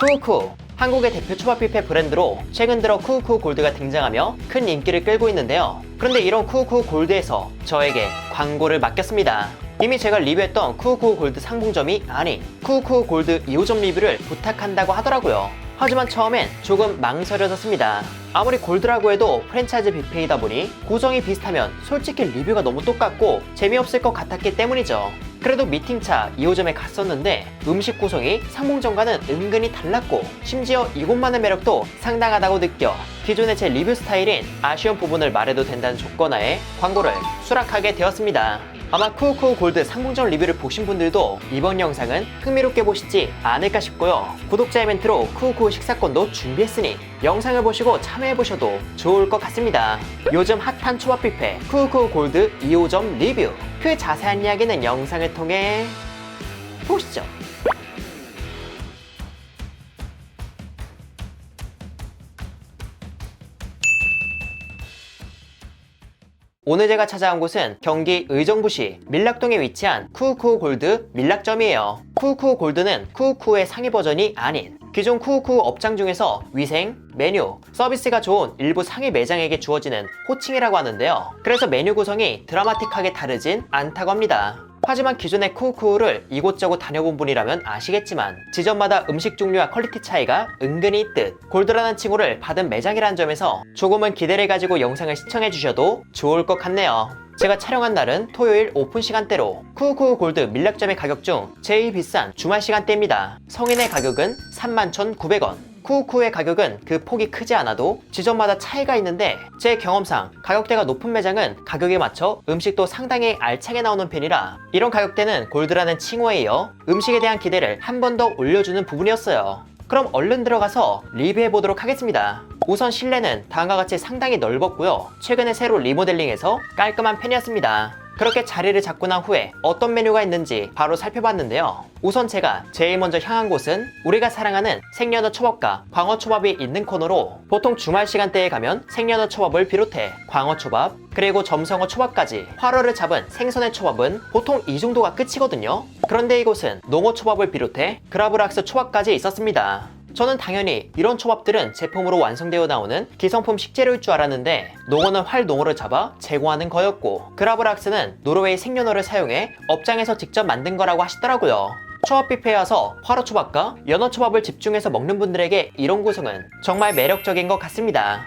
쿠우쿠, 한국의 대표 초밥 뷔페 브랜드로 최근 들어 쿠우쿠 골드가 등장하며 큰 인기를 끌고 있는데요. 그런데 이런 쿠우쿠 골드에서 저에게 광고를 맡겼습니다. 이미 제가 리뷰했던 쿠우쿠 골드 상봉점이 아닌 쿠우쿠 골드 2호점 리뷰를 부탁한다고 하더라고요. 하지만 처음엔 조금 망설여졌습니다. 아무리 골드라고 해도 프랜차이즈 뷔페이다 보니 구성이 비슷하면 솔직히 리뷰가 너무 똑같고 재미없을 것 같았기 때문이죠. 그래도 미팅차 2호점에 갔었는데 음식 구성이 상봉점과는 은근히 달랐고 심지어 이곳만의 매력도 상당하다고 느껴 기존의 제 리뷰 스타일인 아쉬운 부분을 말해도 된다는 조건하에 광고를 수락하게 되었습니다. 아마 쿠우쿠 골드 상봉점 리뷰를 보신 분들도 이번 영상은 흥미롭게 보시지 않을까 싶고요. 구독자 이벤트로 쿠우쿠 식사권도 준비했으니 영상을 보시고 참여해보셔도 좋을 것 같습니다. 요즘 핫한 초밥 뷔페 쿠우쿠 골드 2호점 리뷰, 그 자세한 이야기는 영상을 통해 보시죠. 오늘 제가 찾아온 곳은 경기 의정부시 밀락동에 위치한 쿠우쿠 골드 밀락점이에요. 쿠우쿠 골드는 쿠우쿠의 상위 버전이 아닌 기존 쿠우쿠 업장 중에서 위생, 메뉴, 서비스가 좋은 일부 상위 매장에게 주어지는 호칭이라고 하는데요. 그래서 메뉴 구성이 드라마틱하게 다르진 않다고 합니다. 하지만 기존의 쿠우쿠를 이곳저곳 다녀본 분이라면 아시겠지만 지점마다 음식 종류와 퀄리티 차이가 은근히 있듯 골드라는 칭호를 받은 매장이라는 점에서 조금은 기대를 가지고 영상을 시청해 주셔도 좋을 것 같네요. 제가 촬영한 날은 토요일 오픈 시간대로 쿠우쿠 골드 밀락점의 가격 중 제일 비싼 주말 시간대입니다. 성인의 가격은 31,900원. 쿠우쿠의 가격은 그 폭이 크지 않아도 지점마다 차이가 있는데 제 경험상 가격대가 높은 매장은 가격에 맞춰 음식도 상당히 알차게 나오는 편이라 이런 가격대는 골드라는 칭호에 이어 음식에 대한 기대를 한 번 더 올려주는 부분이었어요. 그럼 얼른 들어가서 리뷰해보도록 하겠습니다. 우선 실내는 다음과 같이 상당히 넓었고요. 최근에 새로 리모델링해서 깔끔한 편이었습니다. 그렇게 자리를 잡고 난 후에 어떤 메뉴가 있는지 바로 살펴봤는데요. 우선 제가 제일 먼저 향한 곳은 우리가 사랑하는 생연어 초밥과 광어 초밥이 있는 코너로 보통 주말 시간대에 가면 생연어 초밥을 비롯해 광어 초밥 그리고 점성어 초밥까지 활어를 잡은 생선의 초밥은 보통 이 정도가 끝이거든요. 그런데 이곳은 농어 초밥을 비롯해 그라브락스 초밥까지 있었습니다. 저는 당연히 이런 초밥들은 제품으로 완성되어 나오는 기성품 식재료일 줄 알았는데 농어는 활농어를 잡아 제공하는 거였고 그라브락스는 노르웨이 생연어를 사용해 업장에서 직접 만든 거라고 하시더라고요. 초밥 뷔페에 와서 활어초밥과 연어초밥을 집중해서 먹는 분들에게 이런 구성은 정말 매력적인 것 같습니다.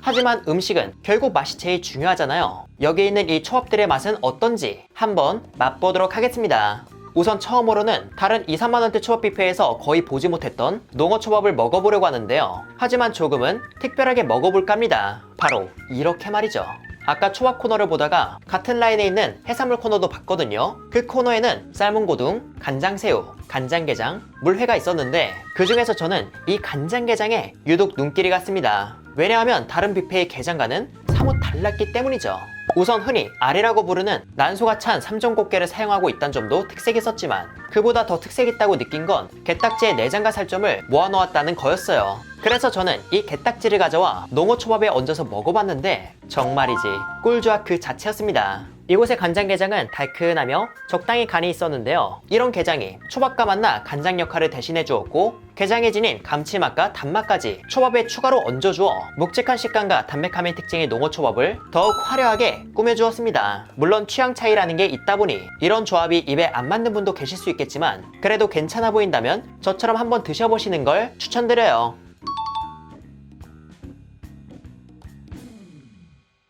하지만 음식은 결국 맛이 제일 중요하잖아요. 여기 있는 이 초밥들의 맛은 어떤지 한번 맛보도록 하겠습니다. 우선 처음으로는 다른 2~3만원대 초밥 뷔페에서 거의 보지 못했던 농어 초밥을 먹어보려고 하는데요. 하지만 조금은 특별하게 먹어볼까 합니다. 바로 이렇게 말이죠. 아까 초밥 코너를 보다가 같은 라인에 있는 해산물 코너도 봤거든요. 그 코너에는 삶은 고둥, 간장새우, 간장게장, 물회가 있었는데 그 중에서 저는 이 간장게장에 유독 눈길이 갔습니다. 왜냐하면 다른 뷔페의 게장과는 사뭇 달랐기 때문이죠. 우선 흔히 아리라고 부르는 난소가 찬 삼종꽃게를 사용하고 있다는 점도 특색있었지만 그보다 더 특색있다고 느낀 건 게딱지의 내장과 살점을 모아놓았다는 거였어요. 그래서 저는 이 게딱지를 가져와 농어초밥에 얹어서 먹어봤는데 정말이지 꿀조합 그 자체였습니다. 이곳의 간장게장은 달큰하며 적당히 간이 있었는데요. 이런 게장이 초밥과 만나 간장 역할을 대신해 주었고 게장에 지닌 감칠맛과 단맛까지 초밥에 추가로 얹어주어 묵직한 식감과 담백함의 특징의 농어초밥을 더욱 화려하게 꾸며주었습니다. 물론 취향 차이라는 게 있다 보니 이런 조합이 입에 안 맞는 분도 계실 수 있겠지만 그래도 괜찮아 보인다면 저처럼 한번 드셔보시는 걸 추천드려요.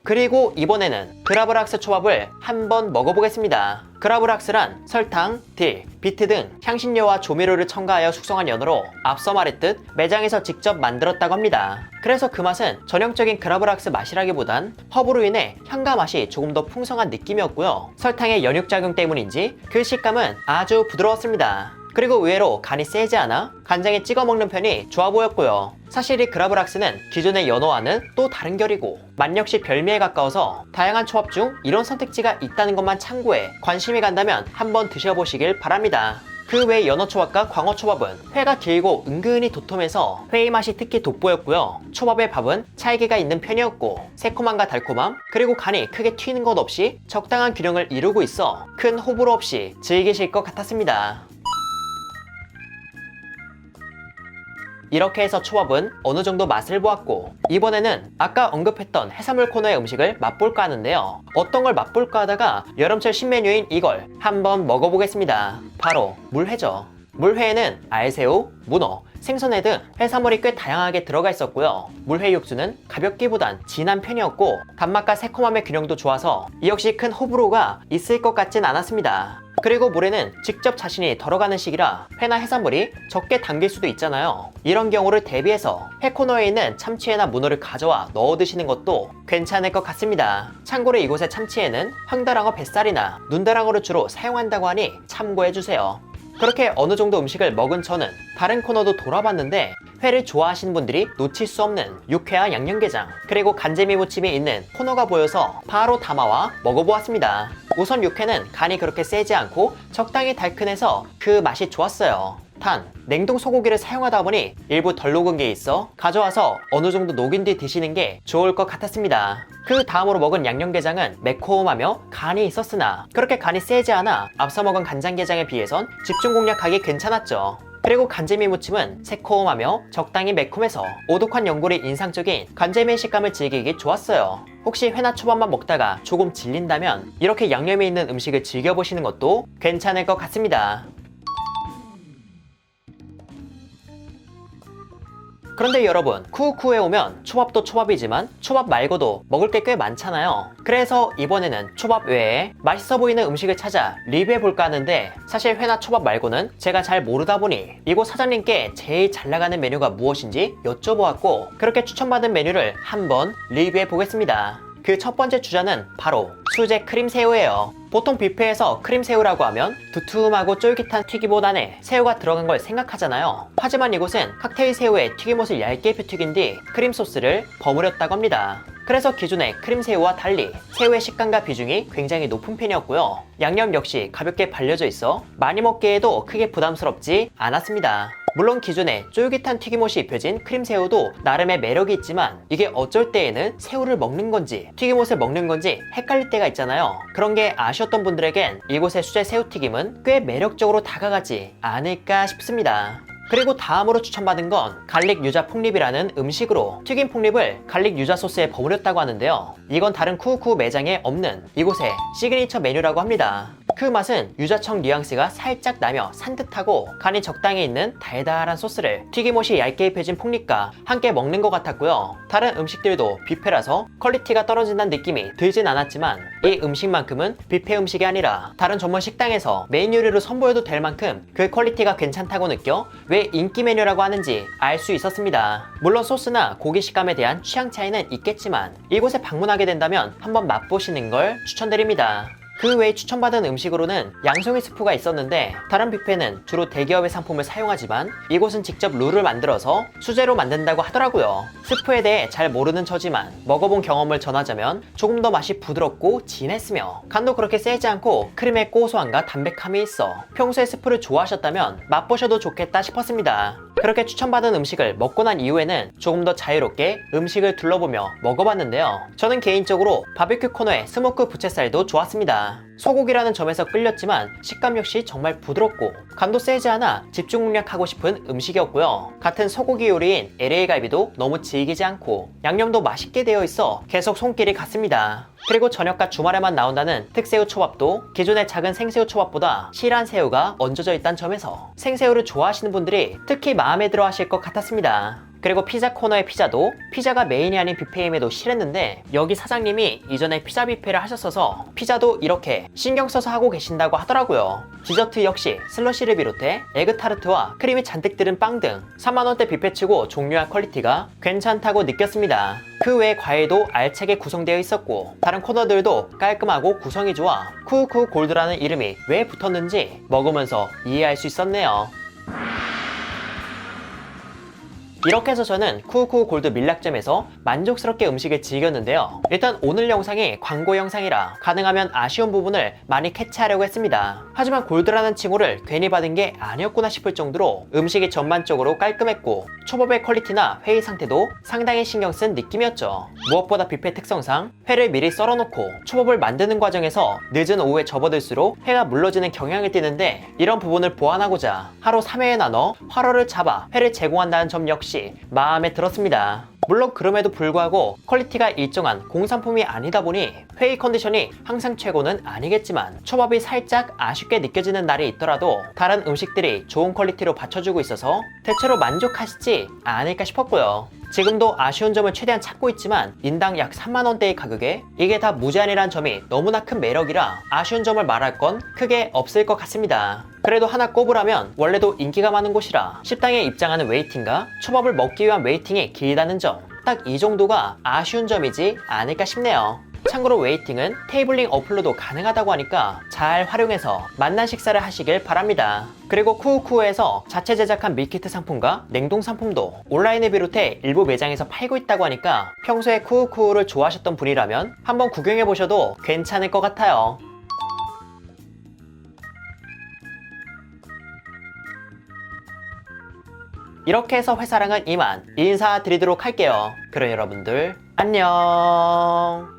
그리고 이번에는 그라브락스 초밥을 한번 먹어보겠습니다. 그라브락스란 설탕, 딜, 비트 등 향신료와 조미료를 첨가하여 숙성한 연어로 앞서 말했듯 매장에서 직접 만들었다고 합니다. 그래서 그 맛은 전형적인 그라브락스 맛이라기보단 허브로 인해 향과 맛이 조금 더 풍성한 느낌이었고요. 설탕의 연육작용 때문인지 그 식감은 아주 부드러웠습니다. 그리고 의외로 간이 세지 않아 간장에 찍어 먹는 편이 좋아 보였고요. 사실 이 그라브락스는 기존의 연어와는 또 다른 결이고 맛 역시 별미에 가까워서 다양한 초밥 중 이런 선택지가 있다는 것만 참고해 관심이 간다면 한번 드셔보시길 바랍니다. 그 외 연어초밥과 광어초밥은 회가 길고 은근히 도톰해서 회의 맛이 특히 돋보였고요. 초밥의 밥은 찰기가 있는 편이었고 새콤함과 달콤함 그리고 간이 크게 튀는 것 없이 적당한 균형을 이루고 있어 큰 호불호 없이 즐기실 것 같았습니다. 이렇게 해서 초밥은 어느 정도 맛을 보았고 이번에는 아까 언급했던 해산물 코너의 음식을 맛볼까 하는데요. 어떤 걸 맛볼까 하다가 여름철 신메뉴인 이걸 한번 먹어보겠습니다. 바로 물회죠. 물회에는 알새우, 문어, 생선회 등 해산물이 꽤 다양하게 들어가 있었고요. 물회 육수는 가볍기보단 진한 편이었고 단맛과 새콤함의 균형도 좋아서 이 역시 큰 호불호가 있을 것 같진 않았습니다. 그리고 물에는 직접 자신이 덜어가는 시기라 회나 해산물이 적게 담길 수도 있잖아요. 이런 경우를 대비해서 회 코너에 있는 참치회나 문어를 가져와 넣어 드시는 것도 괜찮을 것 같습니다. 참고로 이곳의 참치회는 황다랑어 뱃살이나 눈다랑어를 주로 사용한다고 하니 참고해주세요. 그렇게 어느 정도 음식을 먹은 저는 다른 코너도 돌아봤는데 회를 좋아하시는 분들이 놓칠 수 없는 육회와 양념게장 그리고 간재미 무침이 있는 코너가 보여서 바로 담아와 먹어보았습니다. 우선 육회는 간이 그렇게 세지 않고 적당히 달큰해서 그 맛이 좋았어요. 단 냉동 소고기를 사용하다 보니 일부 덜 녹은 게 있어 가져와서 어느 정도 녹인 뒤 드시는 게 좋을 것 같았습니다. 그 다음으로 먹은 양념게장은 매콤하며 간이 있었으나 그렇게 간이 세지 않아 앞서 먹은 간장게장에 비해선 집중 공략하기 괜찮았죠. 그리고 간재미 무침은 새콤하며 적당히 매콤해서 오독한 연골이 인상적인 간재미의 식감을 즐기기 좋았어요. 혹시 회나 초밥만 먹다가 조금 질린다면 이렇게 양념이 있는 음식을 즐겨보시는 것도 괜찮을 것 같습니다. 그런데 여러분, 쿠우쿠에 오면 초밥도 초밥이지만 초밥 말고도 먹을 게 꽤 많잖아요. 그래서 이번에는 초밥 외에 맛있어 보이는 음식을 찾아 리뷰해볼까 하는데 사실 회나 초밥 말고는 제가 잘 모르다 보니 이곳 사장님께 제일 잘 나가는 메뉴가 무엇인지 여쭤보았고 그렇게 추천받은 메뉴를 한번 리뷰해보겠습니다. 그 첫 번째 주자는 바로 수제 크림새우예요. 보통 뷔페에서 크림새우라고 하면 두툼하고 쫄깃한 튀김옷 안에 새우가 들어간 걸 생각하잖아요. 하지만 이곳은 칵테일 새우에 튀김옷을 얇게 펴튀긴 뒤 크림 소스를 버무렸다고 합니다. 그래서 기존의 크림새우와 달리 새우의 식감과 비중이 굉장히 높은 편이었고요. 양념 역시 가볍게 발려져 있어 많이 먹기에도 크게 부담스럽지 않았습니다. 물론 기존에 쫄깃한 튀김옷이 입혀진 크림새우도 나름의 매력이 있지만 이게 어쩔 때에는 새우를 먹는 건지 튀김옷을 먹는 건지 헷갈릴 때가 있잖아요. 그런 게 아쉬웠던 분들에겐 이곳의 수제 새우튀김은 꽤 매력적으로 다가가지 않을까 싶습니다. 그리고 다음으로 추천받은 건 갈릭 유자 폭립이라는 음식으로 튀김 폭립을 갈릭 유자 소스에 버무렸다고 하는데요. 이건 다른 쿠우쿠 매장에 없는 이곳의 시그니처 메뉴라고 합니다. 그 맛은 유자청 뉘앙스가 살짝 나며 산뜻하고 간이 적당히 있는 달달한 소스를 튀김옷이 얇게 입혀진 폭립과 함께 먹는 것 같았고요. 다른 음식들도 뷔페라서 퀄리티가 떨어진다는 느낌이 들진 않았지만 이 음식만큼은 뷔페 음식이 아니라 다른 전문 식당에서 메인 요리로 선보여도 될 만큼 그 퀄리티가 괜찮다고 느껴 왜 인기 메뉴라고 하는지 알 수 있었습니다. 물론 소스나 고기 식감에 대한 취향 차이는 있겠지만 이곳에 방문하게 된다면 한번 맛보시는 걸 추천드립니다. 그 외에 추천받은 음식으로는 양송이 스프가 있었는데 다른 뷔페는 주로 대기업의 상품을 사용하지만 이곳은 직접 룰을 만들어서 수제로 만든다고 하더라고요. 스프에 대해 잘 모르는 저지만 먹어본 경험을 전하자면 조금 더 맛이 부드럽고 진했으며 간도 그렇게 세지 않고 크림의 고소함과 담백함이 있어 평소에 스프를 좋아하셨다면 맛보셔도 좋겠다 싶었습니다. 그렇게 추천받은 음식을 먹고 난 이후에는 조금 더 자유롭게 음식을 둘러보며 먹어봤는데요. 저는 개인적으로 바비큐 코너의 스모크 부채살도 좋았습니다. 소고기라는 점에서 끌렸지만 식감 역시 정말 부드럽고 간도 세지 않아 집중 공략하고 싶은 음식이었고요. 같은 소고기 요리인 LA 갈비도 너무 질기지 않고 양념도 맛있게 되어 있어 계속 손길이 갔습니다. 그리고 저녁과 주말에만 나온다는 특새우 초밥도 기존의 작은 생새우 초밥보다 실한 새우가 얹어져 있다는 점에서 생새우를 좋아하시는 분들이 특히 마음에 들어 하실 것 같았습니다. 그리고 피자 코너의 피자도 피자가 메인이 아닌 뷔페임에도 실했는데 여기 사장님이 이전에 피자 뷔페를 하셨어서 피자도 이렇게 신경 써서 하고 계신다고 하더라고요. 디저트 역시 슬러시를 비롯해 에그타르트와 크림이 잔뜩 들은 빵 등 3만원대 뷔페치고 종류와 퀄리티가 괜찮다고 느꼈습니다. 그 외에 과일도 알차게 구성되어 있었고 다른 코너들도 깔끔하고 구성이 좋아 쿠우쿠 골드라는 이름이 왜 붙었는지 먹으면서 이해할 수 있었네요. 이렇게 해서 저는 쿠우쿠우 골드 밀락점에서 만족스럽게 음식을 즐겼는데요. 일단 오늘 영상이 광고 영상이라 가능하면 아쉬운 부분을 많이 캐치하려고 했습니다. 하지만 골드라는 칭호를 괜히 받은 게 아니었구나 싶을 정도로 음식이 전반적으로 깔끔했고 초밥의 퀄리티나 회의 상태도 상당히 신경 쓴 느낌이었죠. 무엇보다 뷔페 특성상 회를 미리 썰어놓고 초밥을 만드는 과정에서 늦은 오후에 접어들수록 회가 물러지는 경향을 띠는데 이런 부분을 보완하고자 하루 3회에 나눠 활어를 잡아 회를 제공한다는 점 역시 마음에 들었습니다. 물론 그럼에도 불구하고 퀄리티가 일정한 공산품이 아니다 보니 회의 컨디션이 항상 최고는 아니겠지만 초밥이 살짝 아쉽게 느껴지는 날이 있더라도 다른 음식들이 좋은 퀄리티로 받쳐주고 있어서 대체로 만족하시지 않을까 싶었고요. 지금도 아쉬운 점을 최대한 찾고 있지만 인당 약 3만원대의 가격에 이게 다 무제한이란 점이 너무나 큰 매력이라 아쉬운 점을 말할 건 크게 없을 것 같습니다. 그래도 하나 꼽으라면 원래도 인기가 많은 곳이라 식당에 입장하는 웨이팅과 초밥을 먹기 위한 웨이팅이 길다는 점, 딱 이 정도가 아쉬운 점이지 않을까 싶네요. 참고로 웨이팅은 테이블링 어플로도 가능하다고 하니까 잘 활용해서 맛난 식사를 하시길 바랍니다. 그리고 쿠우쿠우에서 자체 제작한 밀키트 상품과 냉동 상품도 온라인을 비롯해 일부 매장에서 팔고 있다고 하니까 평소에 쿠우쿠우를 좋아하셨던 분이라면 한번 구경해보셔도 괜찮을 것 같아요. 이렇게 해서 회사랑은 이만 인사드리도록 할게요. 그럼 여러분들 안녕.